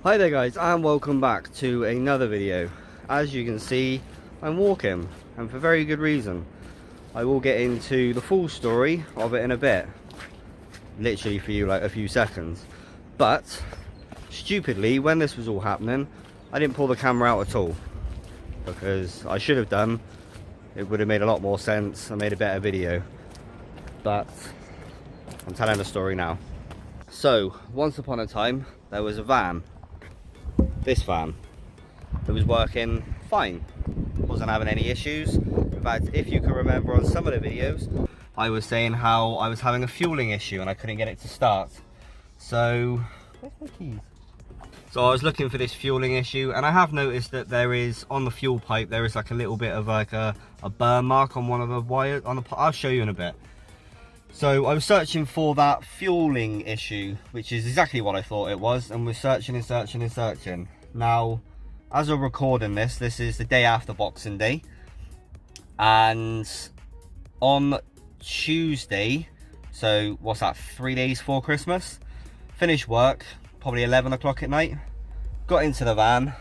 Hi there guys, and welcome back to another video. As you can see, I'm walking, and for very good reason. I will get into the full story of it in a bit, literally for you like a few seconds. But stupidly, when this was all happening, I didn't pull the camera out at all, because I should have done. It would have made a lot more sense. I made a better video, but I'm telling the story now. So once upon a time there was a van, this van, that was working fine, wasn't having any issues. In fact, if you can remember on some of the videos, I was saying how I was having a fueling issue and I couldn't get it to start. So where's my keys? So I was looking for this fueling issue, and I have noticed that there is, on the fuel pipe, there is like a little bit of like a burn mark on one of the wires on the, I'll show you in a bit. So I was searching for that fueling issue, which is exactly what I thought it was, and was searching and searching and searching. Now, as I'm recording this, this is the day after Boxing Day, and on Tuesday, so what's that, 3 days before Christmas, finished work, probably 11 o'clock at night, got into the van,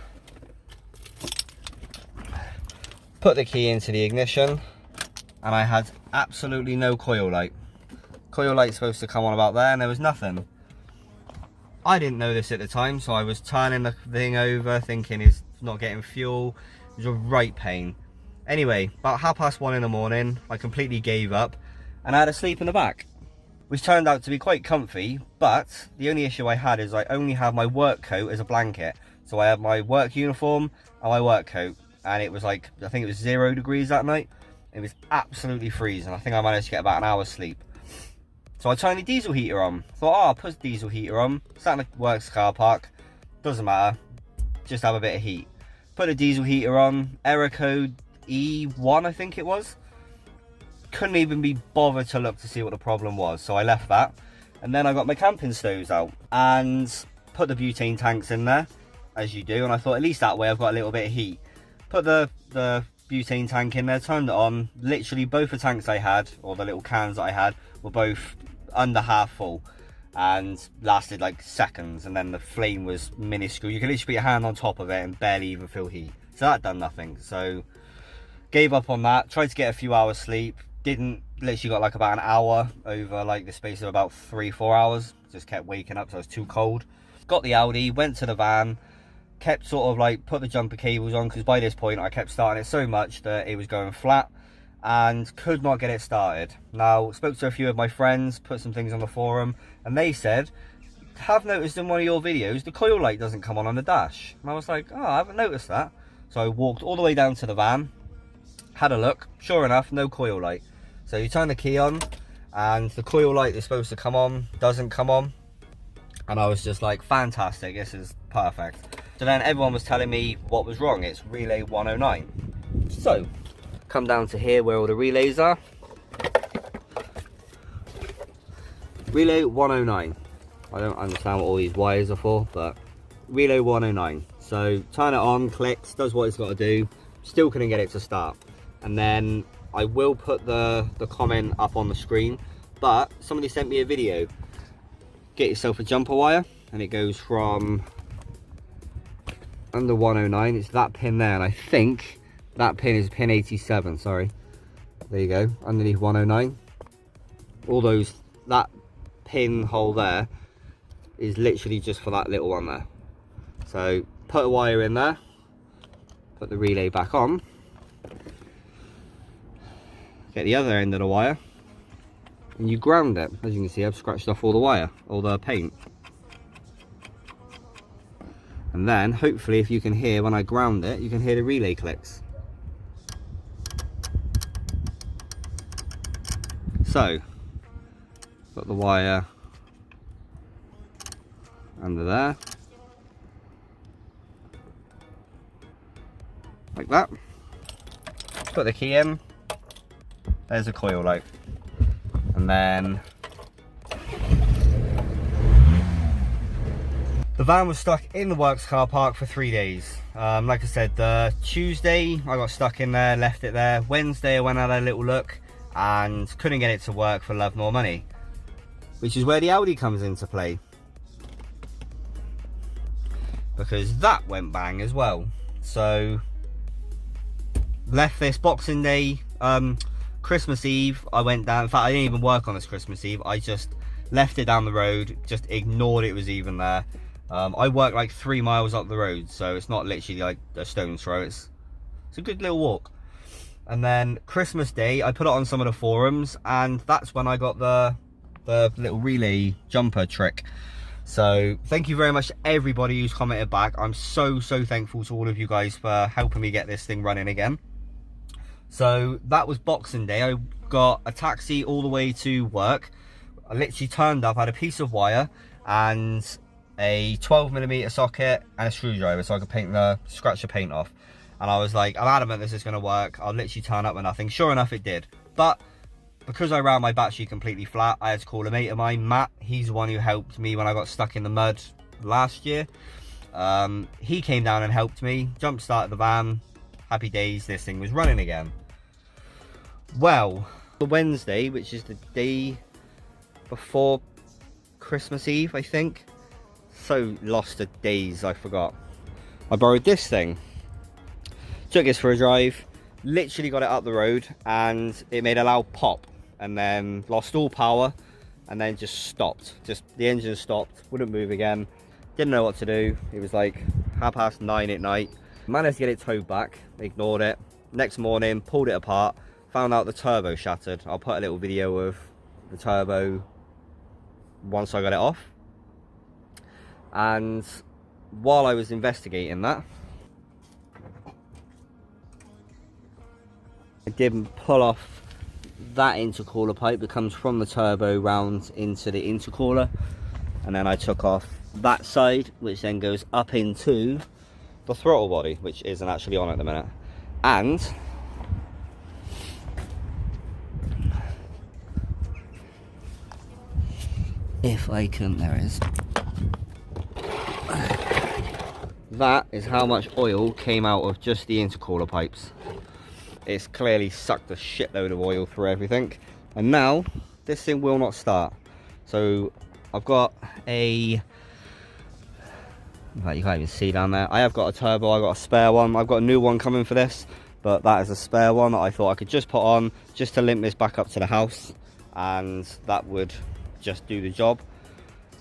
put the key into the ignition, and I had absolutely no coil light. Coil light's supposed to come on about there, and there was nothing. I didn't know this at the time, so I was turning the thing over thinking it's not getting fuel. It was a right pain. Anyway, about 1:30 in the morning, I completely gave up and I had to sleep in the back, which turned out to be quite comfy. But the only issue I had is I only have my work coat as a blanket. So I had my work uniform and my work coat, and it was like, I think it was 0 degrees that night. It was absolutely freezing. I think I managed to get about an hour's sleep. So I turned the diesel heater on. Thought, oh, I'll put the diesel heater on. Sat in the works car park. Doesn't matter. Just have a bit of heat. Put the diesel heater on. Error code E1, I think it was. Couldn't even be bothered to look to see what the problem was. So I left that. And then I got my camping stoves out and put the butane tanks in there, as you do. And I thought, at least that way I've got a little bit of heat. Put the butane tank in there, turned it on. Literally both the tanks I had, or the little cans that I had, were both under half full and lasted like seconds, and then the flame was minuscule. You could literally put your hand on top of it and barely even feel heat. So that done nothing. So gave up on that, tried to get a few hours sleep, didn't. Literally got like about an hour over like the space of about 3-4 hours. Just kept waking up, so I was too cold. Got the Audi, went to the van, kept sort of like put the jumper cables on, because by this point I kept starting it so much that it was going flat and could not get it started. Now, spoke to a few of my friends, put some things on the forum, and they said, have noticed in one of your videos the coil light doesn't come on the dash. And I was like, oh, I haven't noticed that. So I walked all the way down to the van, had a look, sure enough, no coil light. So you turn the key on and the coil light is supposed to come on, doesn't come on. And I was just like, fantastic, this is perfect. So then everyone was telling me what was wrong. It's relay 109. So come down to here where all the relays are. Relay 109. I don't understand what all these wires are for, but relay 109. So turn it on, clicks, does what it's got to do. Still couldn't get it to start. And then I will put the comment up on the screen, but somebody sent me a video. Get yourself a jumper wire, and it goes from under 109. It's that pin there, and I think that pin is pin 87, sorry. There you go, underneath 109. All those, that pin hole there is literally just for that little one there. So put a wire in there, put the relay back on, get the other end of the wire, and you ground it. As you can see, I've scratched off all the wire, all the paint. And then, hopefully, if you can hear when I ground it, you can hear the relay clicks. So, got the wire under there, like that. Put the key in, there's a coil light. And then the van was stuck in the works car park for 3 days. Like I said, the Tuesday I got stuck in there, left it there. Wednesday I went out a little look and couldn't get it to work for love nor money, which is where the Audi comes into play. because that went bang as well. So left this Boxing Day, Christmas Eve I went down. In fact, I didn't even work on this Christmas Eve. I just left it down the road, just ignored it was even there. I work like 3 miles up the road, so it's not literally like a stone's throw. It's a good little walk. And then Christmas Day, I put it on some of the forums, and that's when I got the little relay jumper trick. So thank you very much to everybody who's commented back. I'm so thankful to all of you guys for helping me get this thing running again. So that was Boxing Day. I got a taxi all the way to work. I literally turned up, had a piece of wire and a 12mm socket and a screwdriver so I could scratch the paint off. And I was like, I'm adamant this is going to work. I'll literally turn up with nothing. Sure enough, it did. But because I ran my battery completely flat, I had to call a mate of mine, Matt. He's the one who helped me when I got stuck in the mud last year. He came down and helped me, jump started the van. Happy days, this thing was running again. Well, the Wednesday, which is the day before Christmas Eve, I think. So lost of days, I forgot. I borrowed this thing. Took this for a drive, literally got it up the road, and it made a loud pop, and then lost all power, and then just stopped. Just the engine stopped, wouldn't move again. Didn't know what to do. It was like 9:30 at night. Managed to get it towed back, ignored it. Next morning, pulled it apart, found out the turbo shattered. I'll put a little video of the turbo once I got it off. And while I was investigating that, I didn't pull off that intercooler pipe that comes from the turbo round into the intercooler, and then I took off that side, which then goes up into the throttle body, which isn't actually on at the minute. And if I can, there it is. That is how much oil came out of just the intercooler pipes. It's clearly sucked a shitload of oil through everything, and now this thing will not start. So I've got a, in fact, you can't even see down there. I have got a turbo, I got a spare one. I've got a new one coming for this, but that is a spare one that I thought I could just put on just to limp this back up to the house, and that would just do the job.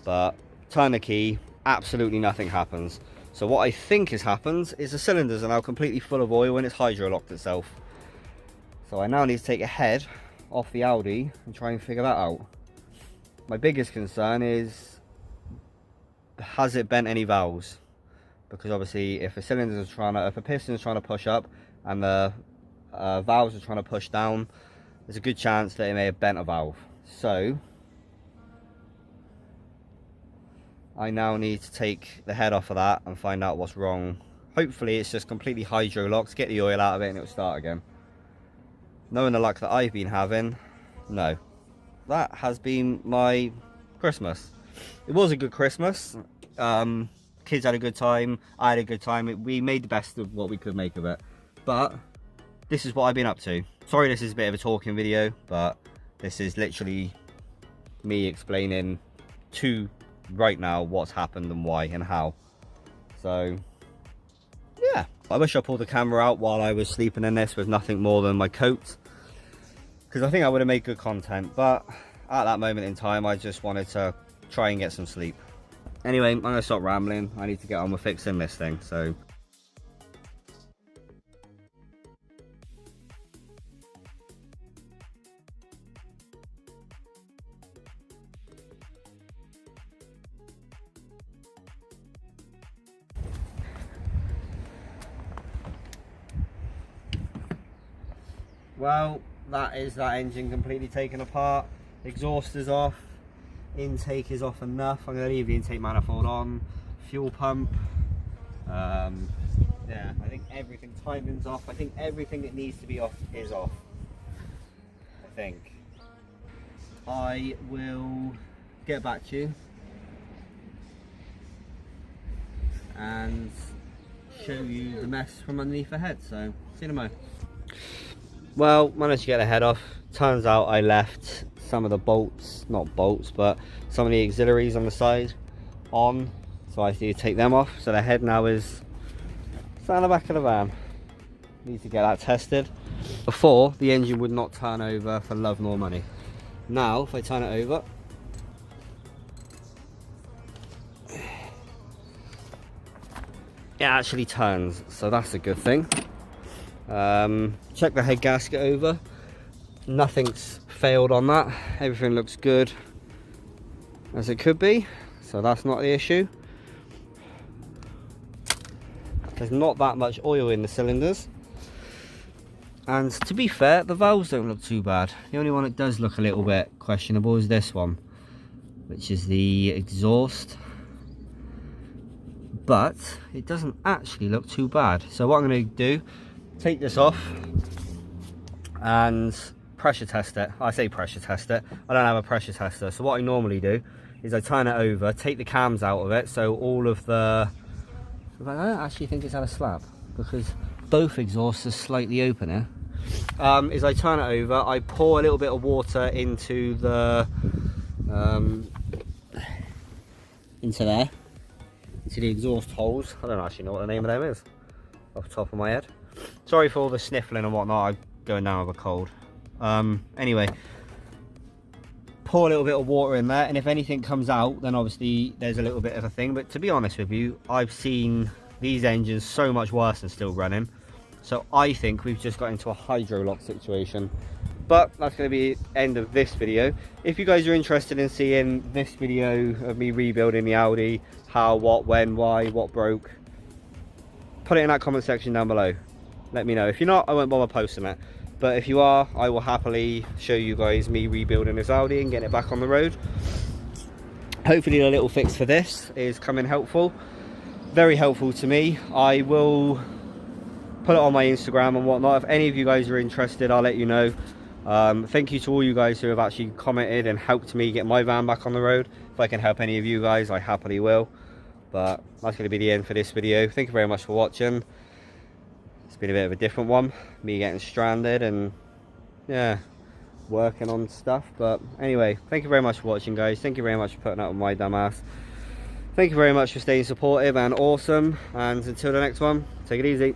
But turn the key, absolutely nothing happens. So what I think has happened is the cylinders are now completely full of oil and it's hydro-locked itself. So I now need to take a head off the Audi and try and figure that out. My biggest concern is, has it bent any valves? Because obviously if a piston is trying to push up and the valves are trying to push down, there's a good chance that it may have bent a valve. So I now need to take the head off of that and find out what's wrong. Hopefully it's just completely hydro-locked, get the oil out of it and it'll start again. Knowing the luck that I've been having, no. That has been my Christmas. It was a good Christmas. Kids had a good time, I had a good time. We made the best of what we could make of it. But this is what I've been up to. Sorry this is a bit of a talking video, but this is literally me explaining to right now what's happened and why and how. So yeah, I wish I pulled the camera out while I was sleeping in this with nothing more than my coat, because I think I would have made good content, but at that moment in time I just wanted to try and get some sleep. Anyway, I'm gonna stop rambling. I need to get on with fixing this thing. So well, that is that engine completely taken apart. Exhaust is off, intake is off enough. I'm going to leave the intake manifold on, fuel pump, yeah, I think everything, timing's off. I think everything that needs to be off is off, I think. I will get back to you and show you the mess from underneath the head, so see you in a moment. Well, managed to get the head off. Turns out I left some of the bolts, not bolts, but some of the auxiliaries on the side on. So So I need to take them off. So the head now is down the back of the van. Need to get that tested. Before, the engine would not turn over for love nor money. Now, if I turn it over, it actually turns, so that's a good thing. Check the head gasket over. Nothing's failed on that. Everything looks good as it could be, so that's not the issue. There's not that much oil in the cylinders, and to be fair, the valves don't look too bad. The only one that does look a little bit questionable is this one, which is the exhaust, but it doesn't actually look too bad. So what I'm going to do, take this off and pressure test it. I say pressure test it, I don't have a pressure tester. So what I normally do is I turn it over, take the cams out of it, so all of the, I don't actually think it's had a slap because both exhausts are slightly open here. Is I turn it over, I pour a little bit of water into the into the exhaust holes. I don't actually know what the name of them is off the top of my head. Sorry for all the sniffling and whatnot, I'm going down with a cold. Anyway, pour a little bit of water in there, and if anything comes out, then obviously there's a little bit of a thing. But to be honest with you, I've seen these engines so much worse and still running. So I think we've just got into a hydro lock situation. But that's going to be the end of this video. If you guys are interested in seeing this video of me rebuilding the Audi, how, what, when, why, what broke, put it in that comment section down below. Let me know. If you're not, I won't bother posting it. But if you are, I will happily show you guys me rebuilding this Audi and getting it back on the road. Hopefully the little fix for this is coming helpful. Very helpful to me. I will put it on my Instagram and whatnot. If any of you guys are interested, I'll let you know. Thank you to all you guys who have actually commented and helped me get my van back on the road. If I can help any of you guys, I happily will. But that's going to be the end for this video. Thank you very much for watching. It's been a bit of a different one, me getting stranded and yeah, working on stuff. But anyway, thank you very much for watching, guys. Thank you very much for putting up with my dumb ass. Thank you very much for staying supportive and awesome, and until the next one, take it easy.